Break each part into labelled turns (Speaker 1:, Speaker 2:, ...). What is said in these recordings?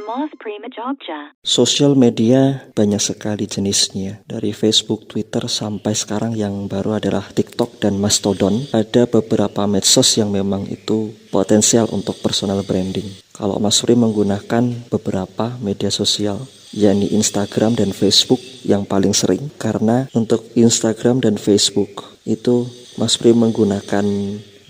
Speaker 1: Mas Prima Jogja.
Speaker 2: Sosial media banyak sekali jenisnya, dari Facebook, Twitter, sampai sekarang yang baru adalah TikTok dan Mastodon. Ada beberapa medsos yang memang itu potensial untuk personal branding. Kalau Mas Prim menggunakan beberapa media sosial, yakni Instagram dan Facebook yang paling sering. Karena untuk Instagram dan Facebook itu Mas Prim menggunakan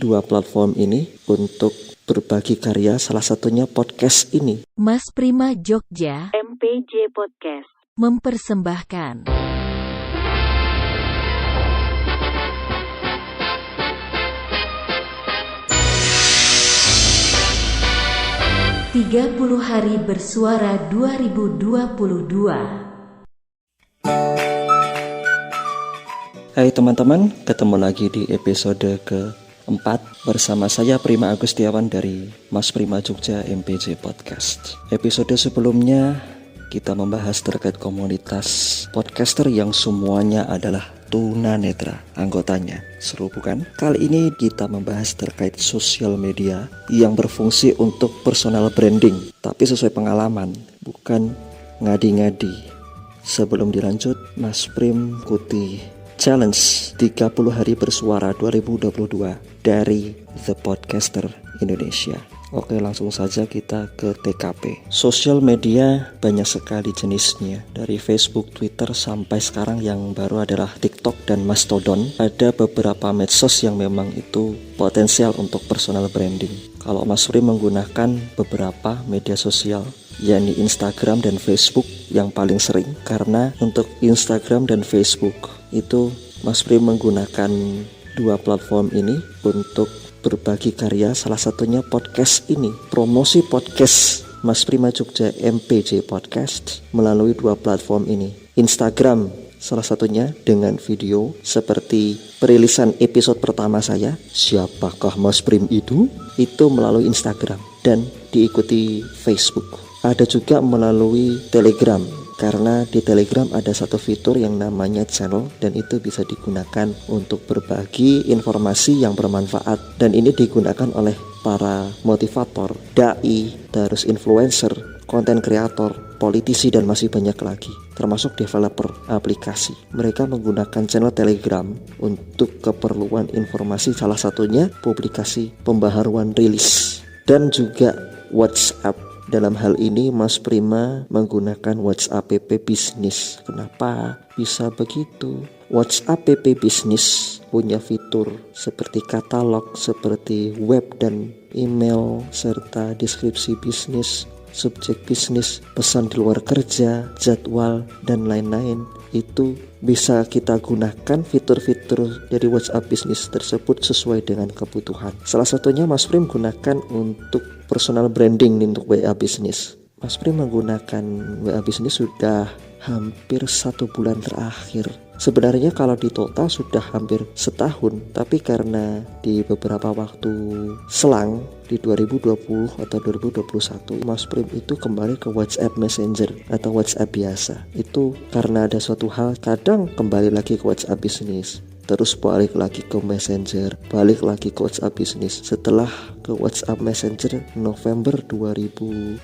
Speaker 2: dua platform ini untuk berbagi karya, salah satunya podcast ini.
Speaker 3: Mas Prima Jogja
Speaker 1: MPJ Podcast
Speaker 3: mempersembahkan 30 Hari Bersuara 2022.
Speaker 2: Hai teman-teman, ketemu lagi di episode keempat bersama saya Prima Agustiawan dari Mas Prima Jogja MPJ Podcast. Episode sebelumnya kita membahas terkait komunitas podcaster yang semuanya adalah tunanetra anggotanya. Seru bukan? Kali ini kita membahas terkait sosial media yang berfungsi untuk personal branding, tapi sesuai pengalaman, bukan ngadi-ngadi. Sebelum dilanjut, Mas Prim ikuti Challenge 30 Hari Bersuara 2022 dari The Podcaster Indonesia. Oke, langsung saja kita ke TKP. Sosial media banyak sekali jenisnya, dari Facebook, Twitter, sampai sekarang yang baru adalah TikTok dan Mastodon. Ada beberapa medsos yang memang itu potensial untuk personal branding. Kalau Mas Prim menggunakan beberapa media sosial, yakni Instagram dan Facebook yang paling sering. Karena untuk Instagram dan Facebook itu Mas Prim menggunakan dua platform ini untuk berbagi karya, salah satunya podcast ini. Promosi podcast Mas Prima Jogja MPJ Podcast melalui dua platform ini. Instagram salah satunya dengan video seperti perilisan episode pertama saya, Siapakah Mas Prim Itu melalui Instagram, dan diikuti Facebook. Ada juga melalui Telegram, karena di Telegram ada satu fitur yang namanya channel, dan itu bisa digunakan untuk berbagi informasi yang bermanfaat, dan ini digunakan oleh para motivator, dai, terus influencer, konten kreator, politisi, dan masih banyak lagi, termasuk developer aplikasi. Mereka menggunakan channel Telegram untuk keperluan informasi, salah satunya publikasi pembaharuan rilis, dan juga WhatsApp. Dalam hal ini Mas Prima menggunakan WhatsApp Business. Kenapa bisa begitu? WhatsApp Business punya fitur seperti katalog, seperti web dan email, serta deskripsi bisnis, subjek bisnis, pesan di luar kerja, jadwal, dan lain-lain. Itu bisa kita gunakan fitur-fitur dari WhatsApp Business tersebut sesuai dengan kebutuhan. Salah satunya Mas Prim gunakan untuk personal branding untuk WA Business. Mas Prim menggunakan WA Business sudah hampir 1 bulan terakhir. Sebenarnya kalau di total sudah hampir setahun, tapi karena di beberapa waktu selang di 2020 atau 2021, Mas Prim itu kembali ke WhatsApp Messenger atau WhatsApp biasa. Itu karena ada suatu hal, kadang kembali lagi ke WhatsApp Business, terus balik lagi ke Messenger, balik lagi ke WhatsApp Business. Setelah ke WhatsApp Messenger November 2022,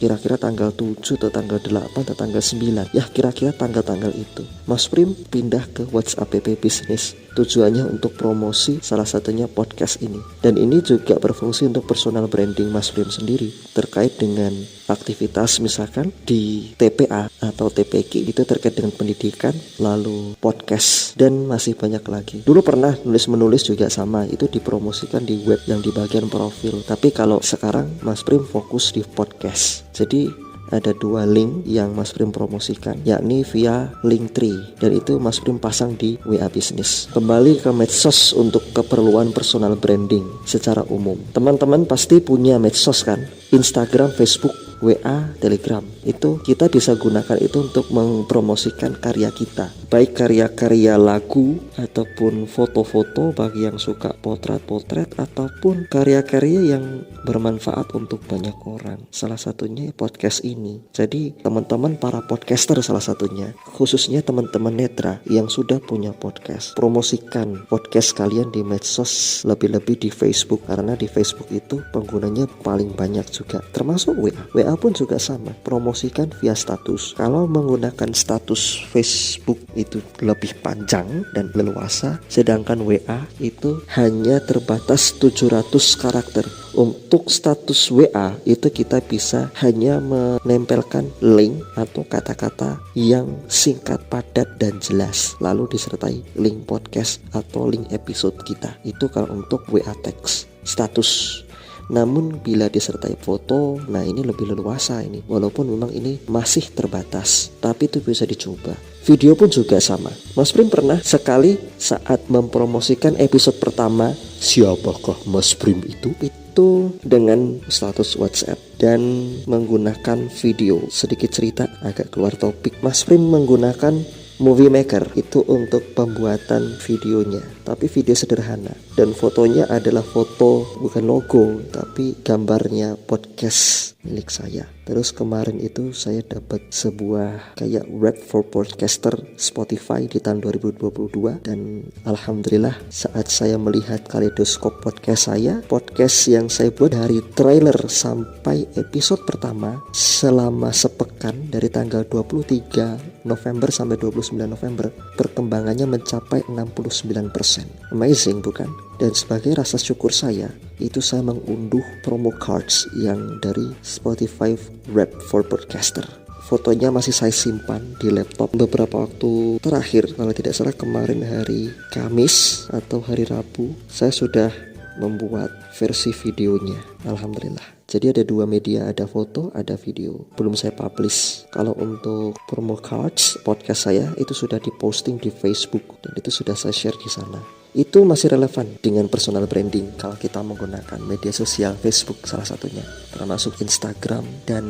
Speaker 2: kira-kira tanggal 7 atau tanggal 8 atau tanggal 9, ya kira-kira tanggal-tanggal itu, Mas Prim pindah ke WhatsApp Business. Tujuannya untuk promosi, salah satunya podcast ini. Dan ini juga berfungsi untuk personal branding Mas Prim sendiri terkait dengan aktivitas, misalkan di TPA atau TPQ itu terkait dengan pendidikan, lalu podcast, dan masih banyak lagi. Dulu pernah menulis juga sama, itu dipromosikan di web yang di bagian profil. Tapi kalau sekarang Mas Prim fokus di podcast. Jadi ada dua link yang Mas Prim promosikan, yakni via Linktree, dan itu Mas Prim pasang di WA Business. Kembali ke medsos untuk keperluan personal branding secara umum. Teman-teman pasti punya medsos kan? Instagram, Facebook, WA, Telegram. Itu kita bisa gunakan itu untuk mempromosikan karya kita, baik karya-karya lagu ataupun foto-foto bagi yang suka potret-potret, ataupun karya-karya yang bermanfaat untuk banyak orang. Salah satunya podcast ini. Jadi teman-teman para podcaster, salah satunya, khususnya teman-teman netra yang sudah punya podcast, promosikan podcast kalian di medsos, lebih-lebih di Facebook, karena di Facebook itu penggunanya paling banyak juga, termasuk WA WA pun juga sama, promosikan via status. Kalau menggunakan status Facebook itu lebih panjang dan leluasa, sedangkan WA itu hanya terbatas 700 karakter. Untuk status WA itu kita bisa hanya menempelkan link atau kata-kata yang singkat, padat, dan jelas, lalu disertai link podcast atau link episode kita. Itu kalau untuk WA teks status. Namun bila disertai foto, nah ini lebih leluasa ini. Walaupun memang ini masih terbatas, tapi itu bisa dicoba. Video pun juga sama. Mas Prim pernah sekali saat mempromosikan episode pertama, siapakah Mas Prim itu dengan status WhatsApp dan menggunakan video. Sedikit cerita agak keluar topik. Mas Prim menggunakan Movie Maker itu untuk pembuatan videonya, tapi video sederhana, dan fotonya adalah foto bukan logo tapi gambarnya podcast milik saya. Terus kemarin itu saya dapat sebuah kayak rap for podcaster Spotify di tahun 2022, dan alhamdulillah saat saya melihat kaleidoskop podcast saya, podcast yang saya buat dari trailer sampai episode pertama selama sepekan dari tanggal 23 November sampai 29 November, perkembangannya mencapai 69%. Amazing bukan? Dan sebagai rasa syukur saya, itu saya mengunduh promo cards yang dari Spotify Rap for Podcaster. Fotonya masih saya simpan di laptop beberapa waktu terakhir. Kalau tidak salah kemarin hari Kamis atau hari Rabu, saya sudah membuat versi videonya. Alhamdulillah. Jadi ada dua media, ada foto, ada video. Belum saya publish. Kalau untuk promo cards podcast saya itu sudah diposting di Facebook dan itu sudah saya share di sana. Itu masih relevan dengan personal branding kalau kita menggunakan media sosial Facebook salah satunya, termasuk Instagram, dan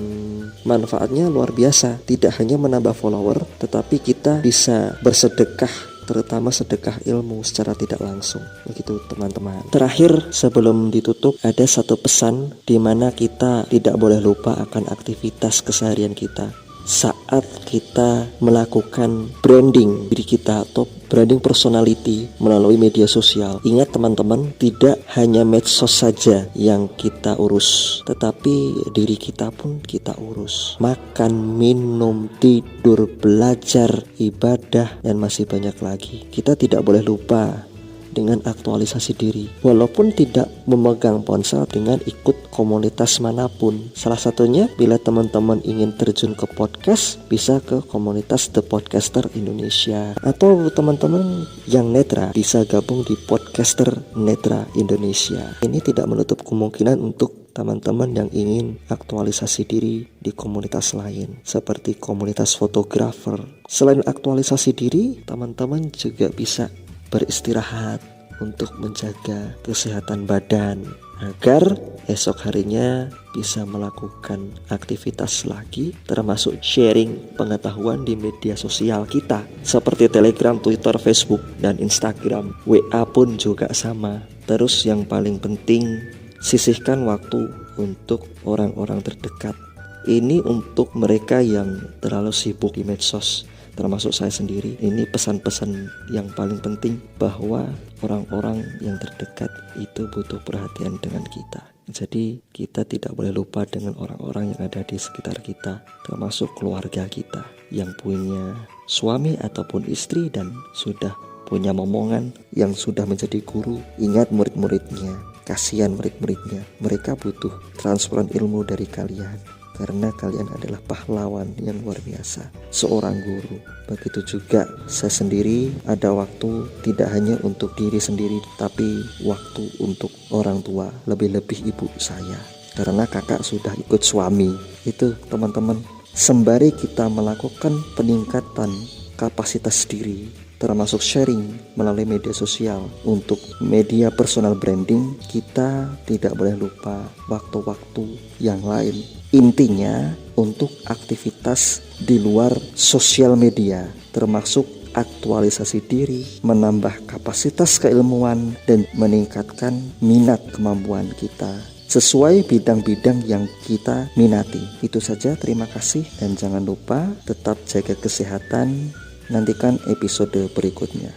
Speaker 2: manfaatnya luar biasa. Tidak hanya menambah follower, tetapi kita bisa bersedekah, terutama sedekah ilmu secara tidak langsung. Begitu teman-teman. Terakhir sebelum ditutup, ada satu pesan di mana kita tidak boleh lupa akan aktivitas keseharian kita saat kita melakukan branding diri kita atau branding personality melalui media sosial. Ingat teman-teman, tidak hanya medsos saja yang kita urus, tetapi diri kita pun kita urus. Makan, minum, tidur, belajar, ibadah, dan masih banyak lagi. Kita tidak boleh lupa dengan aktualisasi diri, walaupun tidak memegang ponsel, dengan ikut komunitas manapun. Salah satunya bila teman-teman ingin terjun ke podcast, bisa ke komunitas The Podcaster Indonesia, atau teman-teman yang netra bisa gabung di Podcaster Netra Indonesia. Ini tidak menutup kemungkinan untuk teman-teman yang ingin aktualisasi diri di komunitas lain seperti komunitas fotografer. Selain aktualisasi diri, teman-teman juga bisa beristirahat untuk menjaga kesehatan badan agar esok harinya bisa melakukan aktivitas lagi, termasuk sharing pengetahuan di media sosial kita seperti Telegram, Twitter, Facebook, dan Instagram. WA pun juga sama. Terus yang paling penting, sisihkan waktu untuk orang-orang terdekat. Ini untuk mereka yang terlalu sibuk di medsos, termasuk saya sendiri. Ini pesan-pesan yang paling penting, bahwa orang-orang yang terdekat itu butuh perhatian dengan kita. Jadi kita tidak boleh lupa dengan orang-orang yang ada di sekitar kita, termasuk keluarga kita yang punya suami ataupun istri dan sudah punya momongan, yang sudah menjadi guru. Ingat murid-muridnya, kasihan murid-muridnya, mereka butuh transferan ilmu dari kalian, karena kalian adalah pahlawan yang luar biasa, seorang guru. Begitu juga saya sendiri ada waktu tidak hanya untuk diri sendiri, tapi waktu untuk orang tua, lebih-lebih ibu saya, karena kakak sudah ikut suami. Itu teman-teman, sembari kita melakukan peningkatan kapasitas diri, termasuk sharing melalui media sosial untuk media personal branding, kita tidak boleh lupa waktu-waktu yang lain. Intinya untuk aktivitas di luar sosial media, termasuk aktualisasi diri, menambah kapasitas keilmuan, dan meningkatkan minat kemampuan kita sesuai bidang-bidang yang kita minati. Itu saja, terima kasih, dan jangan lupa tetap jaga kesehatan. Nantikan episode berikutnya.